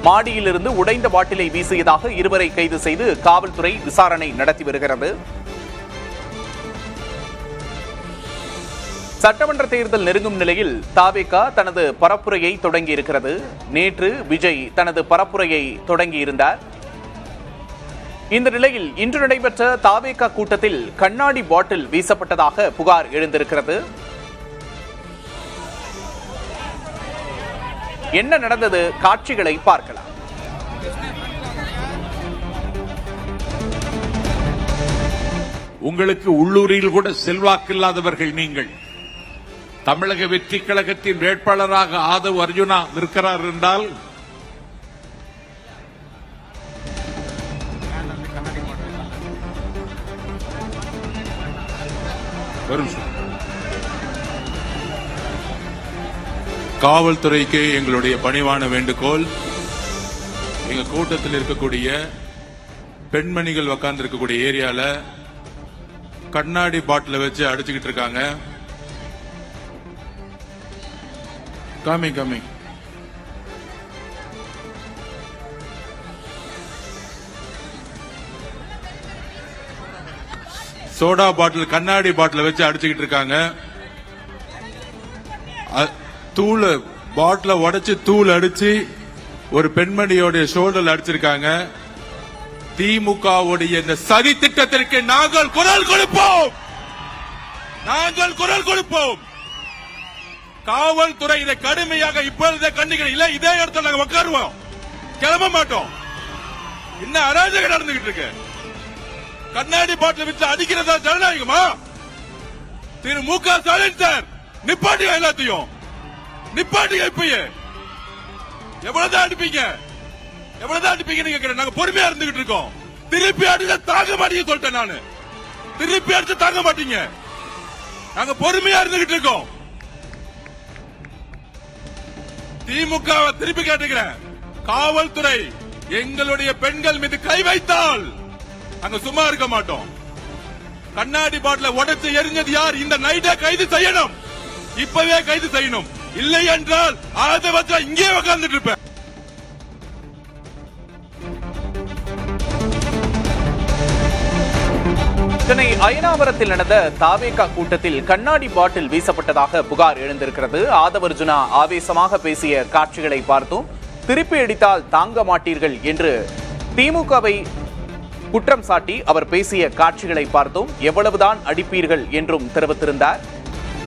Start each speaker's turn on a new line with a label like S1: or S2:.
S1: மாடியிலிருந்து உடைந்த பாட்டிலை வீசியதாக இருவரை கைது செய்து காவல்துறை விசாரணை நடத்தி வருகிறது. சட்டமன்ற தேர்தல் நெருங்கும் நிலையில் தாவேகா தனது பரப்புரையை தொடங்கியிருக்கிறது. நேற்று விஜய் தனது பரப்புரையை தொடங்கியிருந்தார். இந்த நிலையில் இன்று நடைபெற்ற தாவேகா கூட்டத்தில் கண்ணாடி பாட்டில் வீசப்பட்டதாக புகார் எழுந்திருக்கிறது. என்ன நடந்தது? காட்சிகளை பார்க்கலாம்.
S2: உங்களுக்கு உள்ளூரில் கூட செல்வாக்கில்லாதவர்கள் நீங்கள். தமிழக வெற்றி கழகத்தின் வேட்பாளராக ஆதவ் அர்ஜுனா நிற்கிறார் என்றால் காவல்துறைக்கு எங்களுடைய பணிவான வேண்டுகோள், எங்க கூட்டத்தில் இருக்கக்கூடிய பெண்மணிகள் உட்கார்ந்து இருக்கக்கூடிய ஏரியால கண்ணாடி பாட்டில வச்சு அடிச்சுக்கிட்டு இருக்காங்க. கம்மி சோடா பாட்டில் கண்ணாடி பாட்டில வச்சு அடிச்சுக்கிட்டு இருக்காங்க. தூள் பாட்டில உடைச்சு தூள் அடிச்சு ஒரு பெண்மணியோட ஷோல்டர் அடிச்சிருக்காங்க. திமுகவுடைய இந்த சதி திட்டத்திற்கு நாங்கள் குரல் கொடுப்போம். காவல்துறை இதை கடுமையாக இப்பொழுதே கண்டிக்கிறோம். இல்ல இதே இடத்துல நாங்க உட்காருவோம், கிளம்ப மாட்டோம். என்ன அராஜகம் நடந்துகிட்டு இருக்கு? கண்ணாடி பாட்டில் வச்சு அடிக்கிறதா ஜனநாயகமா? திரு மு.க. ஸ்டாலின் சார், நிப்பாட்டியா எல்லாத்தையும், நிப்பாட்டியா. இப்பயே எவ்வளவுதான் அடிப்பீங்க நீங்க? நாங்க பொறுமையா இருந்துகிட்டு இருக்கோம். திருப்பி அடிச்சா தாங்க மாட்டீங்க சொல்லிட்டேன் நானு. திருப்பி அடிச்சு தாங்க மாட்டீங்க. நாங்க பொறுமையா இருந்துகிட்டு இருக்கோம். திமுக திருப்பி கேட்டுக்கிறேன், காவல்துறை எங்களுடைய பெண்கள் மீது கை வைத்தால் நாங்க சும்மா இருக்க மாட்டோம். கண்ணாடி பாட்டில உடைச்சு எரிஞ்சது யார்? இந்த நைட்டை கைது செய்யணும், இப்பவே கைது செய்யணும். இல்லை என்றால் அதை வச்சா இங்கே உட்கார்ந்துட்டு இருப்பேன்.
S1: சென்னை அயனாவரத்தில் நடந்த தாவேகா கூட்டத்தில் கண்ணாடி பாட்டில் வீசப்பட்டதாக புகார் எழுந்திருக்கிறது. ஆதவ் அர்ஜுனா ஆவேசமாக பேசிய காட்சிகளை பார்த்தோம். திருப்பி அடித்தால் தாங்க மாட்டீர்கள் என்று திமுகவை குற்றம் சாட்டி அவர் பேசிய காட்சிகளை பார்த்தோம். எவ்வளவுதான் அடிப்பீர்கள் என்றும் தெரிவித்திருந்தார்.